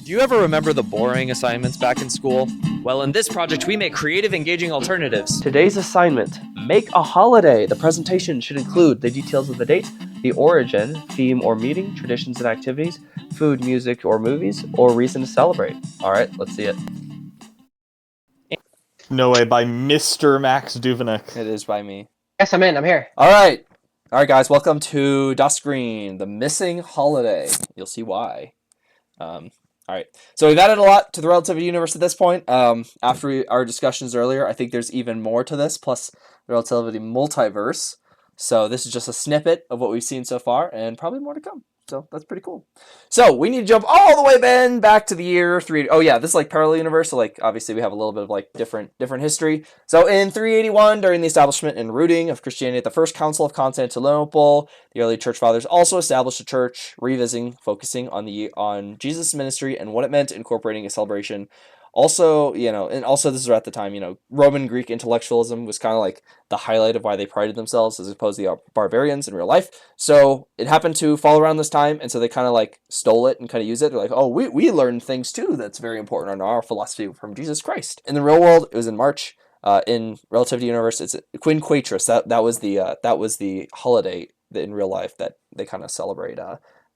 Do you ever remember the boring assignments back in school? Well, in this project, we make creative, engaging alternatives. Today's assignment, make a holiday. The presentation should include the details of the date, the origin, theme or meaning, traditions and activities, food, music or movies, or reason to celebrate. All right, let's see it. No Way by Mr. Max Duvenek. It is by me. Yes, I'm in. I'm here. All right, guys, welcome to Doscrine, the missing holiday. You'll see why. All right, so we've added a lot to the relativity universe at this point. After our discussions earlier, I think there's even more to this, plus the relativity multiverse. So this is just a snippet of what we've seen so far, and probably more to come. So that's pretty cool. So we need to jump all the way back to the year 3. Oh yeah, this is like parallel universe. So like obviously we have a little bit of like different history. So in 381, during the establishment and rooting of Christianity at the First Council of Constantinople, the early church fathers also established a church, focusing on Jesus' ministry and what it meant, incorporating a celebration. Also, and also this is at the time, Roman Greek intellectualism was kind of like the highlight of why they prided themselves as opposed to the barbarians in real life. So it happened to fall around this time, and so they kind of like stole it and kind of use it. They're like, oh, we learned things too that's very important in our philosophy from Jesus Christ. In the real world, it was in March. In relativity universe, it's Quinquatris. That was the holiday that in real life that they kind of celebrate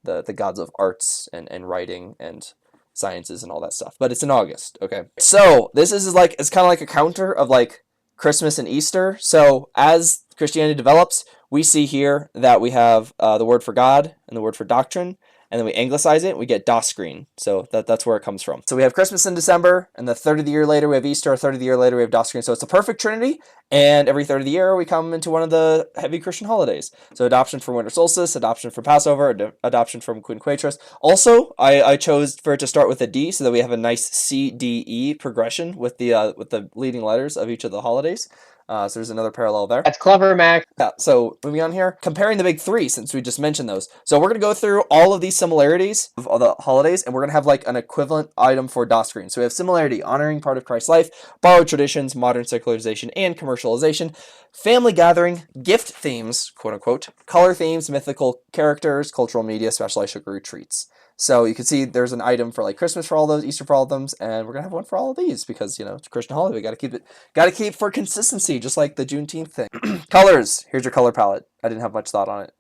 the gods of arts and writing and sciences and all that stuff, but it's in August. Okay, so this is like, it's kind of like a counter of like Christmas and Easter. So as Christianity develops, we see here that we have the word for God and the word for doctrine, and then we anglicize it, we get Doscrine. So that's where it comes from. So we have Christmas in December, and the third of the year later we have Easter, a third of the year later we have Doscrine. So it's a perfect trinity, and every third of the year we come into one of the heavy Christian holidays. So adoption from winter solstice, adoption from Passover, adoption from Quinquatris. Also, I chose for it to start with a D so that we have a nice C-D-E progression with the leading letters of each of the holidays. So there's another parallel there. That's clever, Max. Yeah, so moving on here, comparing the big three, since we just mentioned those. So we're going to go through all of these similarities of all the holidays, and we're going to have like an equivalent item for Doscrine. So we have similarity, honoring part of Christ's life, borrowed traditions, modern secularization, and commercialization, family gathering, gift themes, quote unquote, color themes, mythical characters, cultural media, specialized sugary treats. So you can see there's an item for like Christmas for all those, Easter for all of them, and we're gonna have one for all of these because it's a Christian holiday. We gotta keep for consistency, just like the Juneteenth thing. Colors. Here's your color palette. I didn't have much thought on it.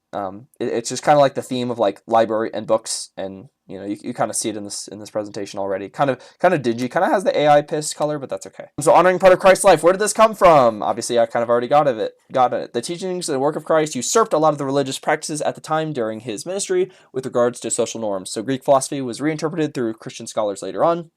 It's just kind of like the theme of like library and books, and you kind of see it in this presentation already. Kind of dingy. Kind of has the AI piss color, but that's okay. So honoring part of Christ's life. Where did this come from? Obviously, I kind of already got it. The teachings and the work of Christ usurped a lot of the religious practices at the time during his ministry with regards to social norms. So Greek philosophy was reinterpreted through Christian scholars later on.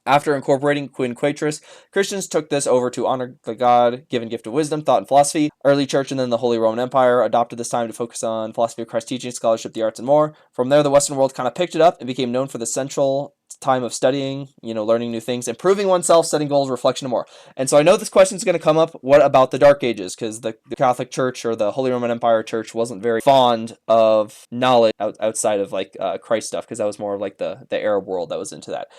After incorporating Quinquatris, Christians took this over to honor the God-given gift of wisdom, thought, and philosophy. Early church and then the Holy Roman Empire adopted this time to focus on philosophy of Christ's teaching, scholarship, the arts, and more. From there, the Western world kind of picked it up and became known for the central time of studying, learning new things, improving oneself, setting goals, reflection, and more. And so I know this question is going to come up, what about the Dark Ages? Because the Catholic Church or the Holy Roman Empire Church wasn't very fond of knowledge outside of like Christ stuff, because that was more of like the Arab world that was into that.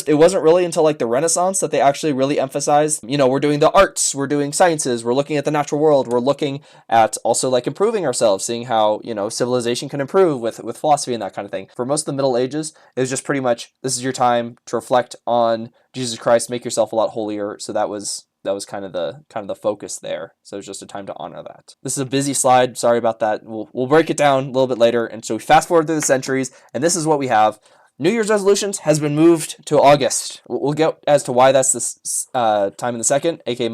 It wasn't really until like the Renaissance that they actually really emphasized, we're doing the arts, we're doing sciences, we're looking at the natural world, we're looking at also like improving ourselves, seeing how, civilization can improve with philosophy and that kind of thing. For most of the Middle Ages, it was just pretty much, this is your time to reflect on Jesus Christ, make yourself a lot holier. So that was kind of the focus there. So it's just a time to honor that. This is a busy slide. Sorry about that. We'll break it down a little bit later. And so we fast forward through the centuries, and this is what we have. New Year's resolutions has been moved to August. We'll get as to why that's this time in a second, aka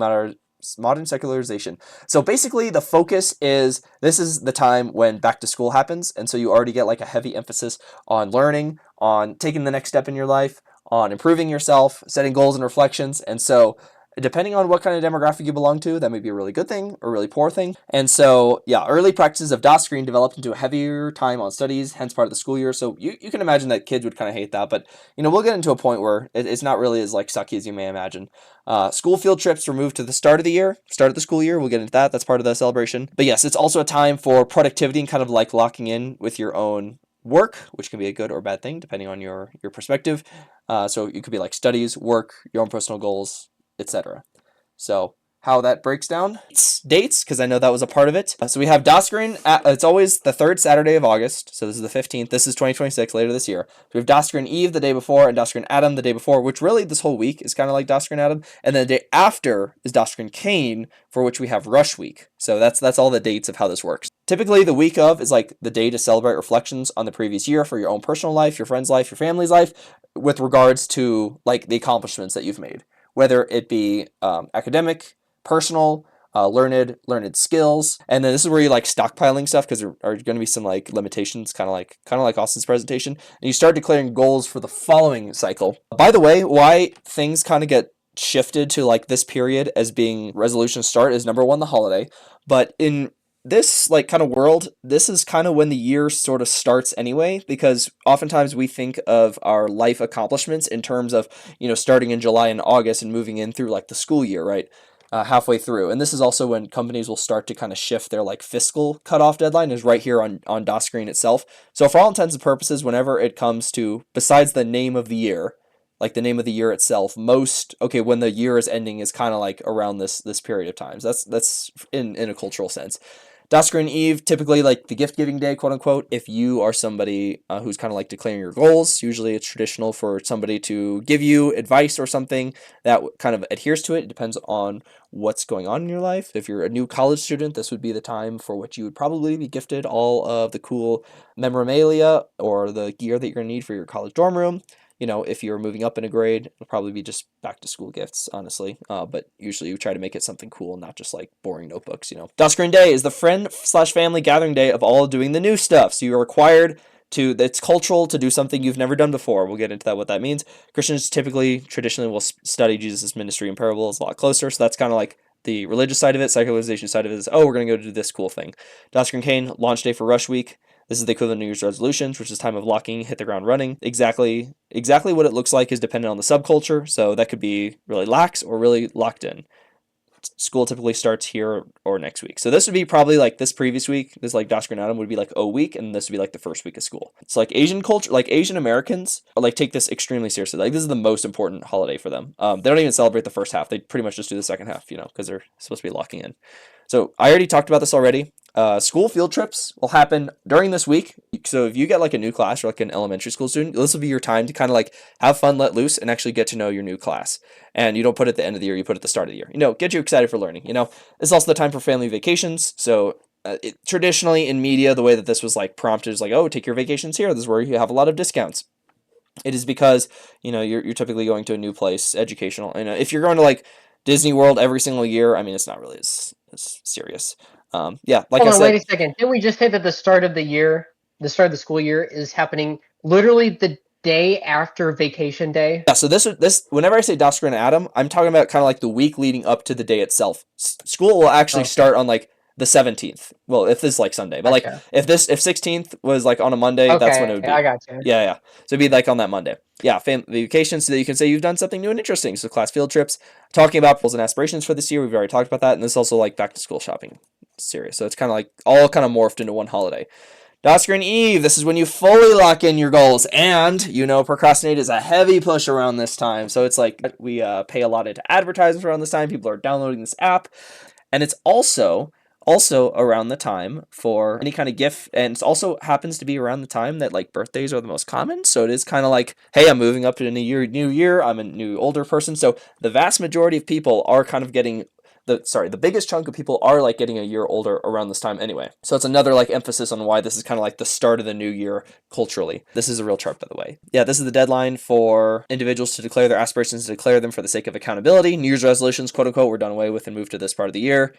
modern secularization. So basically the focus is, this is the time when back to school happens, and so you already get like a heavy emphasis on learning, on taking the next step in your life, on improving yourself, setting goals and reflections. And so depending on what kind of demographic you belong to, that may be a really good thing or a really poor thing. And so, yeah, early practices of Doscrine developed into a heavier time on studies, hence part of the school year. So you can imagine that kids would kind of hate that, but we'll get into a point where it's not really as like sucky as you may imagine. School field trips were moved to the start of the school year. We'll get into that. That's part of the celebration. But yes, it's also a time for productivity and kind of like locking in with your own work, which can be a good or bad thing depending on your perspective. So it could be like studies, work, your own personal goals, etc. So how that breaks down. It's dates, because I know that was a part of it. So we have Doscrine. It's always the third Saturday of August. So this is the 15th. This is 2026, later this year. So we have Doscrine Eve the day before and Doscrine Adam the day before, which really this whole week is kind of like Doscrine Adam. And then the day after is Doscrine Cain, for which we have Rush Week. So that's all the dates of how this works. Typically, the week of is like the day to celebrate reflections on the previous year for your own personal life, your friend's life, your family's life, with regards to like the accomplishments that you've made, whether it be academic, personal, learned skills. And then this is where you like stockpiling stuff, because there are going to be some like limitations, kind of like Austin's presentation. And you start declaring goals for the following cycle. By the way, why things kind of get shifted to like this period as being resolution start is number one, the holiday. But in this like kind of world, this is kind of when the year sort of starts anyway, because oftentimes we think of our life accomplishments in terms of, starting in July and August and moving in through like the school year, right? Halfway through. And this is also when companies will start to kind of shift their like fiscal cutoff deadline, is right here on Doscrine itself. So for all intents and purposes, whenever it comes to, besides the name of the year, like the name of the year itself, when the year is ending is kind of like around this period of times. That's in a cultural sense. Doscrine Eve, typically like the gift-giving day, quote-unquote. If you are somebody who's kind of like declaring your goals, usually it's traditional for somebody to give you advice or something that kind of adheres to it. It depends on what's going on in your life. If you're a new college student, this would be the time for which you would probably be gifted all of the cool memorabilia or the gear that you're going to need for your college dorm room. If you're moving up in a grade, it'll probably be just back to school gifts, honestly. But usually you try to make it something cool, not just like boring notebooks, Doscrine Day is the friend/family gathering day of all doing the new stuff. So you're required it's cultural to do something you've never done before. We'll get into that, what that means. Christians traditionally will study Jesus' ministry and parables a lot closer. So that's kind of like the religious side of it. Secularization side of it is, we're going to go do this cool thing. Doscrine Cain, launch day for Rush Week. This is the equivalent of New Year's resolutions, which is time of locking, hit the ground running. Exactly what it looks like is dependent on the subculture. So that could be really lax or really locked in. School typically starts here or next week. So this would be probably like this previous week. This like Doscrine Adam would be like O week, and this would be like the first week of school. So like Asian culture, like Asian Americans, like take this extremely seriously. Like this is the most important holiday for them. They don't even celebrate the first half. They pretty much just do the second half, because they're supposed to be locking in. So I already talked about this already. School field trips will happen during this week. So if you get like a new class or like an elementary school student, this will be your time to kind of like have fun, let loose, and actually get to know your new class. And you don't put it at the end of the year, you put it at the start of the year. Get you excited for learning. It's also the time for family vacations. So traditionally in media, the way that this was like prompted is like, take your vacations here. This is where you have a lot of discounts. It is because, you're typically going to a new place, educational. If you're going to like Disney World every single year, I mean, it's not really as serious. Like Hold I on, said, wait a second. Didn't we just say that the start of the school year is happening literally the day after vacation day? Yeah, so this whenever I say Doscrine Adam, I'm talking about kind of like the week leading up to the day itself. School will actually start on like the 17th. Well, if this is like Sunday, but Gotcha. like if 16th was like on a Monday, that's when it would be. I got you. Yeah. So it'd be like on that Monday. Yeah, family vacation, so that you can say you've done something new and interesting. So class field trips, talking about goals and aspirations for this year. We've already talked about that, and this is also like back to school shopping. Serious. So it's kind of like all kind of morphed into one holiday. Doscrine Eve, this is when you fully lock in your goals, and procrastinate is a heavy push around this time. So it's like we pay a lot into advertisements around this time. People are downloading this app, and it's also around the time for any kind of gift, and it also happens to be around the time that like birthdays are the most common. So it is kind of like, hey, I'm moving up to a new year, I'm a new older person. So the vast majority of people are kind of getting the biggest chunk of people are like getting a year older around this time anyway. So it's another like emphasis on why this is kind of like the start of the new year culturally. This is a real chart, by the way. Yeah, this is the deadline for individuals to declare their aspirations, to declare them for the sake of accountability. New Year's resolutions, quote unquote, were done away with and moved to this part of the year.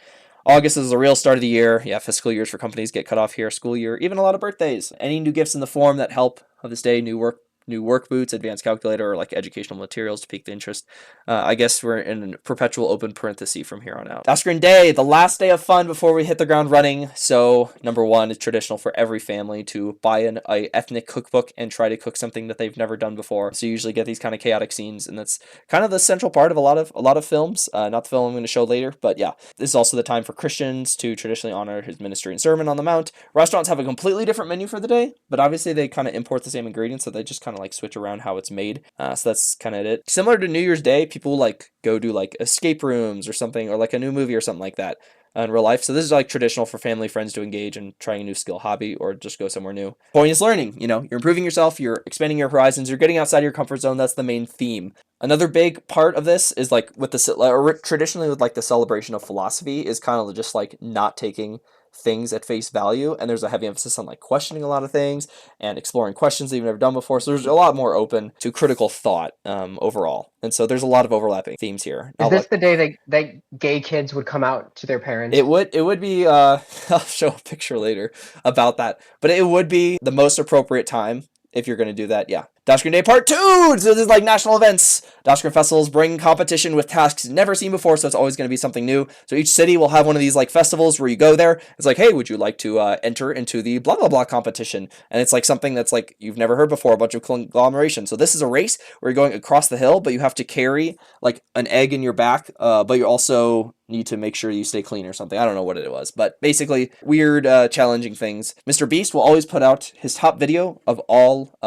August is the real start of the year. Yeah, fiscal years for companies get cut off here. School year, even a lot of birthdays. Any new gifts in the form that help of this day, new work boots, advanced calculator, or like educational materials to pique the interest. I guess we're in a perpetual open parenthesis from here on out. Doscrine Day, the last day of fun before we hit the ground running. So number one, it's traditional for every family to buy an ethnic cookbook and try to cook something that they've never done before. So you usually get these kind of chaotic scenes, and that's kind of the central part of a lot of films. Not the film I'm going to show later, but yeah, this is also the time for Christians to traditionally honor his ministry and sermon on the Mount. Restaurants have a completely different menu for the day, but obviously they kind of import the same ingredients, so they just kind of kind of like switch around how it's made. So that's kind of it. Similar to New Year's Day, people like go do like escape rooms or something, or like a new movie or something like that in real life. So this is like traditional for family, friends to engage in trying a new skill, hobby, or just go somewhere new. Point is learning. You know, you're improving yourself, you're expanding your horizons, you're getting outside your comfort zone. That's the main theme. Another big part of this is like with the or traditionally with like the celebration of philosophy is kind of just like not taking things at face value, and there's a heavy emphasis on like questioning a lot of things and exploring questions that you've never done before. So there's a lot more open to critical thought overall, and so there's a lot of overlapping themes here. Is this the day that gay kids would come out to their parents? It would be I'll show a picture later about that, but it would be the most appropriate time if you're going to do that. Yeah. Doscrine Day Part 2! So this is like national events. Doscrine festivals bring competition with tasks never seen before, so it's always going to be something new. So each city will have one of these like festivals where you go there. It's like, hey, would you like to enter into the blah, blah, blah competition? And it's like something that's like you've never heard before, a bunch of conglomeration. So this is a race where you're going across the hill, but you have to carry like an egg in your back, but you also need to make sure you stay clean or something. I don't know what it was, but basically weird, challenging things. Mr. Beast will always put out his top video of all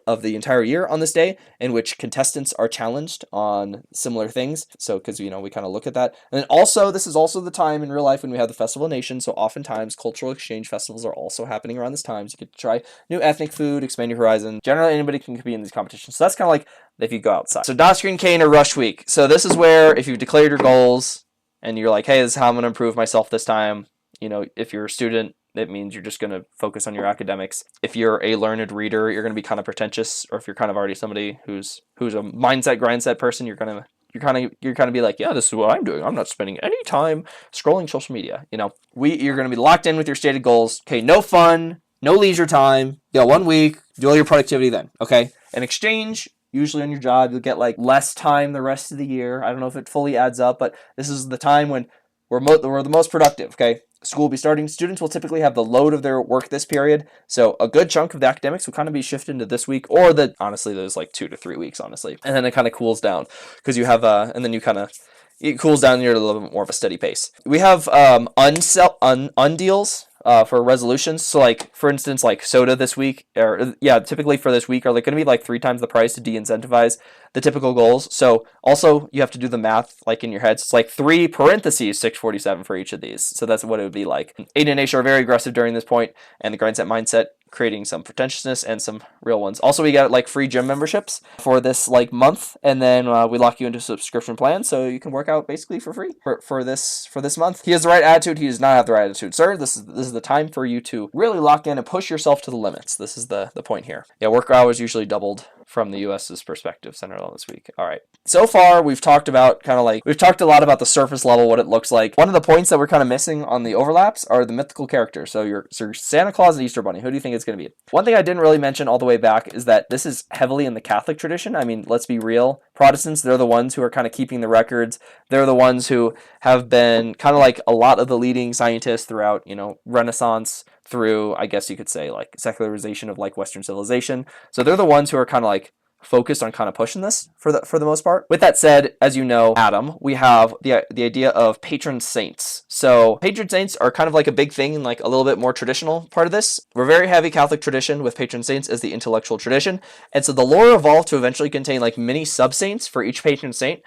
of the entire year on this day, in which contestants are challenged on similar things. So, because, you know, we kind of look at that. And then also, this is also the time in real life when we have the Festival of Nations. So oftentimes cultural exchange festivals are also happening around this time. So you get to try new ethnic food, expand your horizon. Generally, anybody can compete in these competitions. So that's kind of like if you go outside. So Doscrine Kane or Rush Week. So this is where if you've declared your goals and you're like, hey, this is how I'm going to improve myself this time. You know, if you're a student, it means you're just going to focus on your academics. If you're a learned reader, you're going to be kind of pretentious, or if you're kind of already somebody who's a mindset grindset person, you're kind of be like, yeah, this is what I'm doing. I'm not spending any time scrolling social media. You know, you're going to be locked in with your stated goals. Okay, no fun, no leisure time. You got 1 week, do all your productivity then. Okay, in exchange, usually on your job, you'll get like less time the rest of the year. I don't know if it fully adds up, but this is the time when we're the most productive. Okay. School will be starting. Students will typically have the load of their work this period. So a good chunk of the academics will kind of be shifted into this week, or honestly, there's like 2 to 3 weeks, honestly. And then it kind of cools down because you have, and then it cools down and you're at a little bit more of a steady pace. We have undeals for resolutions. So like, for instance, like soda this week, typically for this week are like going to be like 3 times the price to de-incentivize the typical goals. So also you have to do the math like in your head. So it's like 3 parentheses 647 for each of these. So that's what it would be like. Aiden and Aisha are very aggressive during this point, and the grindset mindset creating some pretentiousness and some real ones. Also, we got like free gym memberships for this like month, and then we lock you into a subscription plan so you can work out basically for free for this month. He has the right attitude. He does not have the right attitude, sir. This is the time for you to really lock in and push yourself to the limits. This is the point here. Yeah, work hours usually doubled from the US's perspective centered on this week. All right. So far, we've talked a lot about the surface level, what it looks like. One of the points that we're kind of missing on the overlaps are the mythical characters. So your Santa Claus and Easter Bunny. Who do you think it's going to be? One thing I didn't really mention all the way back is that this is heavily in the Catholic tradition. I mean, let's be real. Protestants, they're the ones who are kind of keeping the records. They're the ones who have been kind of like a lot of the leading scientists throughout, you know, Renaissance, through, I guess you could say, like secularization of like Western civilization. So they're the ones who are kind of like focused on kind of pushing this for the most part. With that said, as you know, Adam, we have the idea of patron saints. So patron saints are kind of like a big thing in like a little bit more traditional part of this. We're very heavy Catholic tradition with patron saints as the intellectual tradition. And so the lore evolved to eventually contain like many sub-saints for each patron saint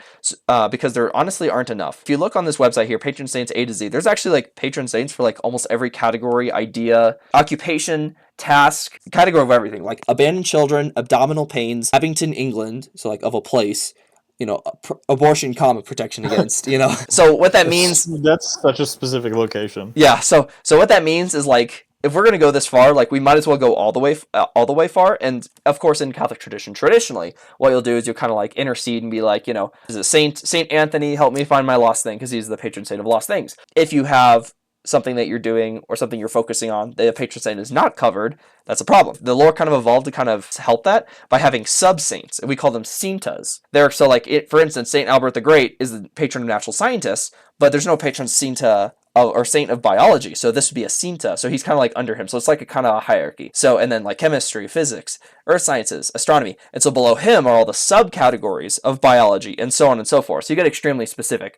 because there honestly aren't enough. If you look on this website here, patron saints A to Z, there's actually like patron saints for like almost every category, idea, occupation, task, category of everything, like abandoned children, abdominal pains, Abington, England, so like of a place, you know, abortion, protection against, you know. So what that means, that's such a specific location. Yeah. So what that means is like, if we're gonna go this far, like we might as well go all the way far. And of course, in Catholic tradition, traditionally, what you'll do is you'll kind of like intercede and be like, you know, is it Saint Anthony, help me find my lost thing, because he's the patron saint of lost things. If you have something that you're doing or something you're focusing on, the patron saint is not covered, that's a problem. The lore kind of evolved to kind of help that by having sub-saints, and we call them saintas. So like, for instance, Saint Albert the Great is the patron of natural scientists, but there's no patron sainta or saint of biology, so this would be a sainta, so he's kind of like under him, so it's like a kind of a hierarchy. So, and then like chemistry, physics, earth sciences, astronomy, and so below him are all the subcategories of biology, and so on and so forth. So you get extremely specific.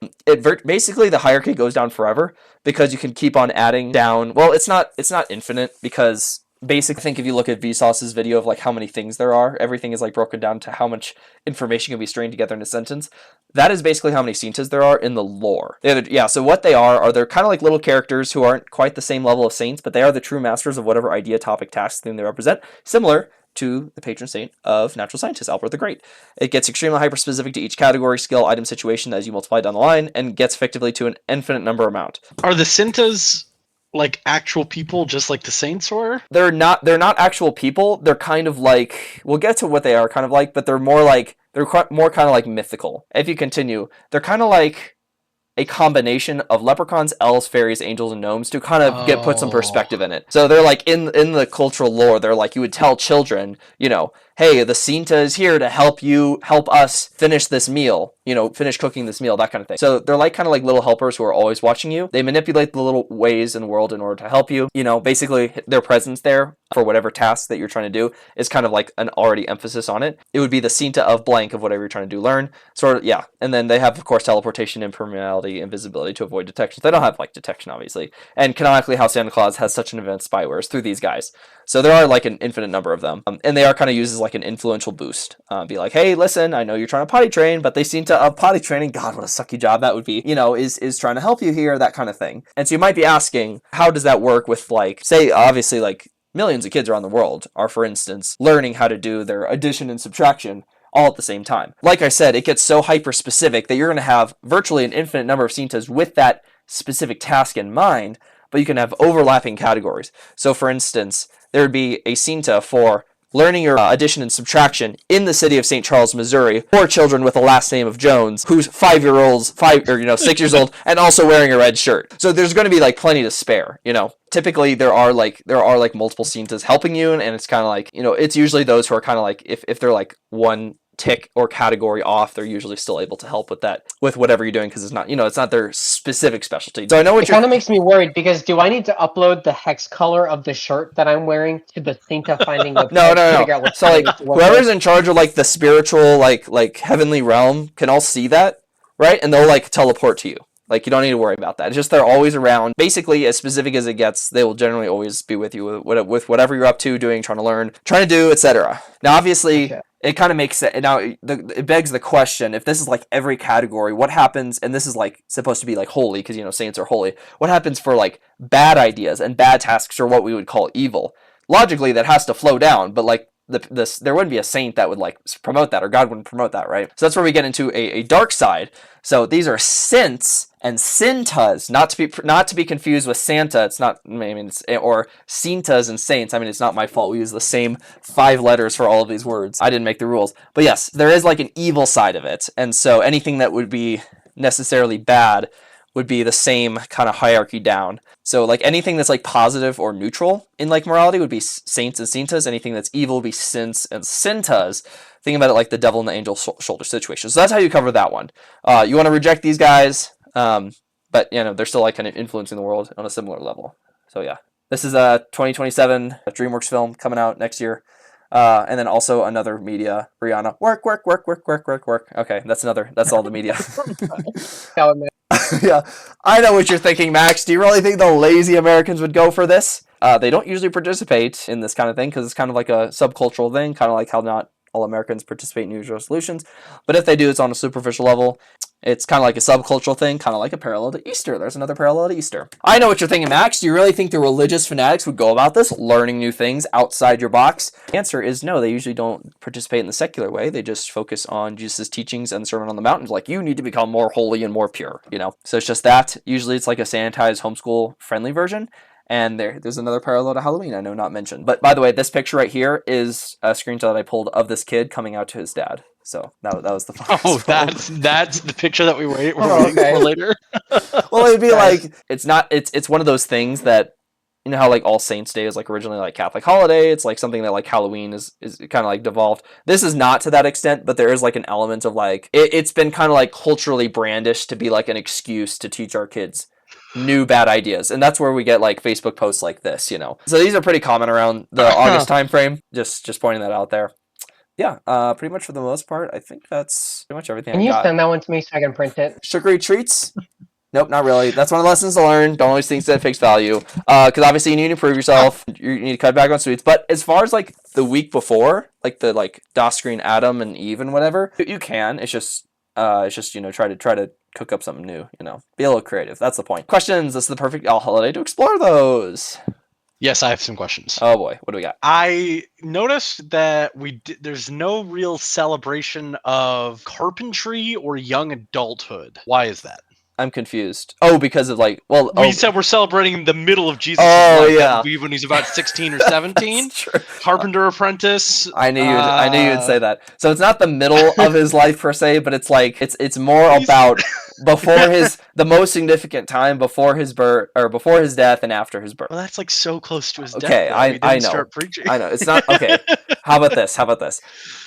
Basically the hierarchy goes down forever because you can keep on adding down. Well, it's not infinite, because Basically, I think if you look at Vsauce's video of like how many things there are, everything is like broken down to how much information can be strained together in a sentence. That is basically how many saints there are in the lore. Yeah, so what they are they're kind of like little characters who aren't quite the same level of saints, but they are the true masters of whatever idea, topic, task thing they represent, similar to the patron saint of natural scientists, Albert the Great. It gets extremely hyper-specific to each category, skill, item, situation as you multiply down the line, and gets effectively to an infinite number amount. Are the Sintas like actual people, just like the saints were? They're not actual people. They're kind of like, we'll get to what they are kind of like, but they're more kind of like mythical. If you continue, they're kind of like a combination of leprechauns, elves, fairies, angels, and gnomes to kind of put some perspective in it. So they're like in the cultural lore, they're like, you would tell children, hey, the Sinta is here to help us finish this meal, finish cooking this meal, that kind of thing. So they're like kind of like little helpers who are always watching you. They manipulate the little ways in the world in order to help you. Basically their presence there for whatever task that you're trying to do is kind of like an already emphasis on it. It would be the Sinta of blank of whatever you're trying to do, learn, sort of, yeah. And then they have, of course, teleportation, impermeability, invisibility to avoid detection. They don't have like detection, obviously. And canonically, how Santa Claus has such an advanced spyware is through these guys. So there are like an infinite number of them, and they are kind of used as like an influential boost. Be like, hey, listen, I know you're trying to potty train, but they seem to potty training. God, what a sucky job that would be. Is trying to help you here, that kind of thing. And so you might be asking, how does that work with like, say, obviously like millions of kids around the world are, for instance, learning how to do their addition and subtraction all at the same time. Like I said, it gets so hyper specific that you're going to have virtually an infinite number of Sintas with that specific task in mind, but you can have overlapping categories. So for instance, there would be a Sinta for learning your addition and subtraction in the city of St. Charles, Missouri, for children with a last name of Jones, who's 6 years old, and also wearing a red shirt. So there's going to be like plenty to spare, Typically there are like multiple Sintas helping you, and it's kind of like, it's usually those who are kind of like, if they're like one tick or category off, they're usually still able to help with that, with whatever you're doing, because it's not, it's not their specific specialty. So I know what it kind of makes me worried, because do I need to upload the hex color of the shirt that I'm wearing to the Sinta finding website? No. So like whoever's in charge of like the spiritual like heavenly realm can all see that, right? And they'll like teleport to you. Like, you don't need to worry about that. It's just they're always around. Basically, as specific as it gets, they will generally always be with you with whatever you're up to, doing, trying to learn, trying to do, etc. Now, obviously, it kind of makes it. Now, it begs the question: if this is like every category, what happens? And this is like supposed to be like holy, because saints are holy. What happens for like bad ideas and bad tasks, or what we would call evil? Logically, that has to flow down, but like there wouldn't be a saint that would like promote that, or God wouldn't promote that, right? So that's where we get into a dark side. So these are sints and sintas, not to be confused with Santa. It's not, or sintas and saints. It's not my fault. We use the same 5 letters for all of these words. I didn't make the rules, but yes, there is like an evil side of it, and so anything that would be necessarily bad would be the same kind of hierarchy down. So like anything that's like positive or neutral in like morality would be saints and sintas. Anything that's evil would be sins and sintas. Think about it like the devil and the angel shoulder situation. So that's how you cover that one. You want to reject these guys, but they're still like kind of influencing the world on a similar level. So yeah, this is a 2027 DreamWorks film coming out next year. And then also another media, Rihanna, work. Okay, that's all the media. Yeah, I know what you're thinking, Max. Do you really think the lazy Americans would go for this? They don't usually participate in this kind of thing because it's kind of like a subcultural thing, kind of like how not all Americans participate in New Year's resolutions. But if they do, it's on a superficial level. It's kind of like a subcultural thing, kind of like a parallel to Easter. There's another parallel to Easter. I know what you're thinking, Max. Do you really think the religious fanatics would go about this, learning new things outside your box? The answer is no. They usually don't participate in the secular way. They just focus on Jesus' teachings and the Sermon on the Mount. Like, you need to become more holy and more pure, So it's just that. Usually it's like a sanitized, homeschool-friendly version. And there's another parallel to Halloween I know not mentioned. But by the way, this picture right here is a screenshot that I pulled of this kid coming out to his dad. So that was the fun. Oh, that's the picture that we're waiting for later. Well, it'd be like, it's one of those things that, how like All Saints Day is like originally like Catholic holiday. It's like something that like Halloween is kind of like devolved. This is not to that extent, but there is like an element of like, it's been kind of like culturally brandished to be like an excuse to teach our kids new bad ideas, and that's where we get like Facebook posts like this, So these are pretty common around the August time frame. Just pointing that out there. Yeah, pretty much for the most part, I think that's pretty much everything. Can you send that one to me so I can print it? Sugary treats. Nope, not really. That's one of the lessons to learn. Don't always think that fixed value. Because obviously you need to improve yourself. You need to cut back on sweets. But as far as like the week before, like the Doscrine Adam and Eve and whatever, you can. It's just try to cook up something new. Be a little creative. That's the point. Questions. This is the perfect holiday to explore those. Yes, I have some questions. Oh boy, what do we got? I noticed that there's no real celebration of carpentry or young adulthood. Why is that? I'm confused. Oh, because of We said we're celebrating the middle of Jesus' Oh, life. yeah. That would be when he's about 16 or 17. That's true. Carpenter apprentice. I knew you would say that. So it's not the middle of his life per se, but it's like it's more about before the most significant time before his birth or before his death and after his birth. Well, that's like so close to his death. Okay, though. I He didn't know. Start preaching. I know. It's not okay. How about this?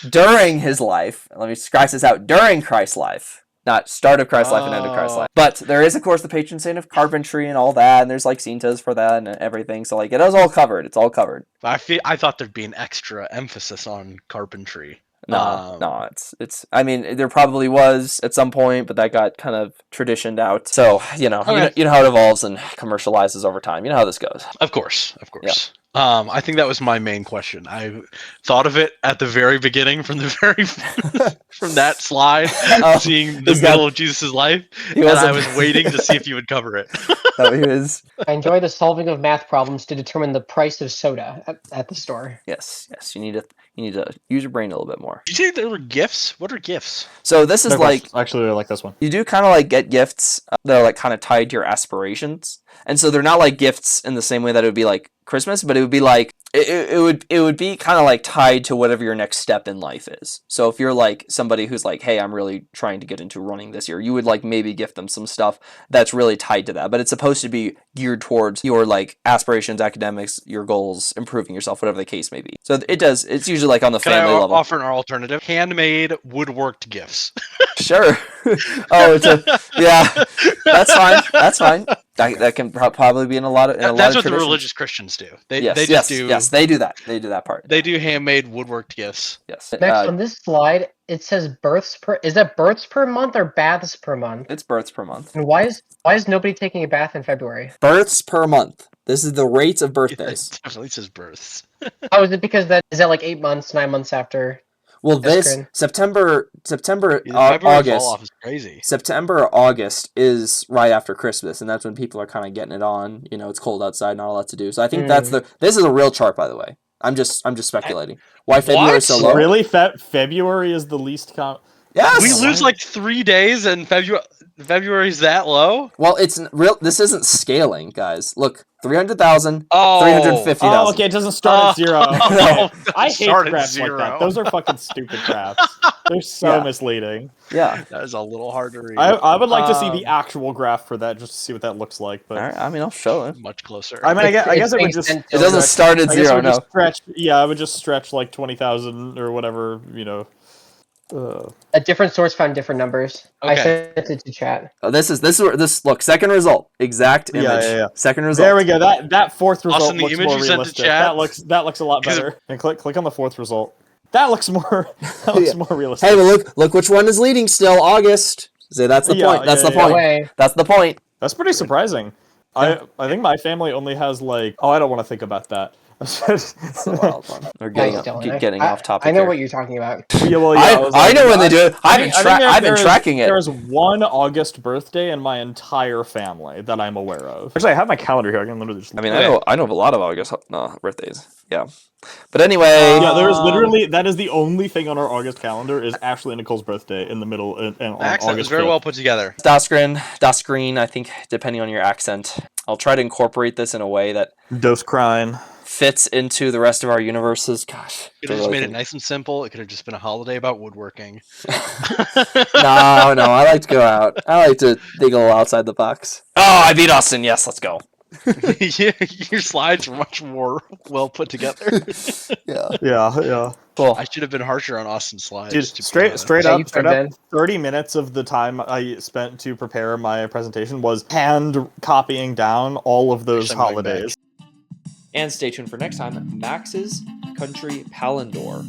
During his life, let me scratch this out. During Christ's life. Not start of Christ's life and end of Christ's life. But there is, of course, the patron saint of carpentry and all that, and there's like Cintas for that and everything. So like it is all covered. It's all covered. I thought thered be an extra emphasis on carpentry. No, it's. I mean, there probably was at some point, but that got kind of traditioned out. So you know how it evolves and commercializes over time. You know how this goes. Of course. Yeah. I think that was my main question. I thought of it at the very beginning, from that slide, seeing the middle of Jesus' life, and I was waiting to see if you would cover it. I enjoy the solving of math problems to determine the price of soda at the store. Yes. You need to use your brain a little bit more. Did you say there were gifts? What are gifts? So this is actually I like this one. You do kind of like get gifts that are like kind of tied to your aspirations, and so they're not like gifts in the same way that it would be like Christmas, but it would be like it would be kind of like tied to whatever your next step in life is. So if you're like somebody who's like, hey, I'm really trying to get into running this year, you would like maybe gift them some stuff that's really tied to that, but it's supposed to be geared towards your like aspirations, academics, your goals, improving yourself, whatever the case may be. So it's usually like on the family level. Offer an alternative: handmade, woodworked gifts. Sure. That's fine. That can probably be in a lot of That's what the religious Christians do. They do that. They do that part. They do handmade woodworked gifts. Yes. Next on this slide, it says births per. Is that births per month or baths per month? It's births per month. And why is nobody taking a bath in February? Births per month. This is the rates of birthdays. It definitely says births. Oh, is it because is that like 8 months, 9 months after? Well, this September, August is crazy. September, August is right after Christmas, and that's when people are kind of getting it on. It's cold outside, not a lot to do. So I think this is a real chart, by the way. I'm just speculating. Why February is so low? Really, February is the least Yes. We lose like 3 days, and February's that low. Well, it's real. This isn't scaling, guys. Look, 300,000, 350,000. Oh, okay. It doesn't start at zero. I hate graphs like that. Those are fucking stupid graphs. They're so misleading. Yeah, that is a little hard to read. I would like to see the actual graph for that, just to see what that looks like. But all right, I mean, I'll show it. Much closer. I mean, I guess it would just. It doesn't start at zero. No. I would just stretch like 20,000 or whatever. A different source found different numbers. Okay. I sent it to chat. Oh, this look, second result, exact image. Yeah. Second result. There we go. That fourth result Austin, looks more realistic. That looks a lot better. And click on the fourth result. That looks more more realistic. Hey, but look which one is leading still. August. So that's the point. That's the point. That's the point. That's pretty surprising. I think my family only has like. Oh, I don't want to think about that. It's a wild one. We're getting off topic. I know what you're talking about. I know when they do it. I've been tracking it. There's one August birthday in my entire family that I'm aware of. Actually, I have my calendar here. I can literally just. I mean, I know of a lot of August birthdays. Yeah, but anyway. Yeah, there's literally that is the only thing on our August calendar is Ashley and Nicole's birthday in the middle on accent August. Is very well put together. Doscrine. I think depending on your accent, I'll try to incorporate this in a way that Doscrine fits into the rest of our universes. Gosh, could have just made it nice and simple. It could have just been a holiday about woodworking. No, I like to go out. I like to think a little outside the box. Oh, I beat Austin. Yes, let's go. Your slides are much more well put together. Yeah. Cool. I should have been harsher on Austin's slides. Dude, straight up, 30 minutes of the time I spent to prepare my presentation was hand copying down all of those holidays. And stay tuned for next time, Max's Country Palindor.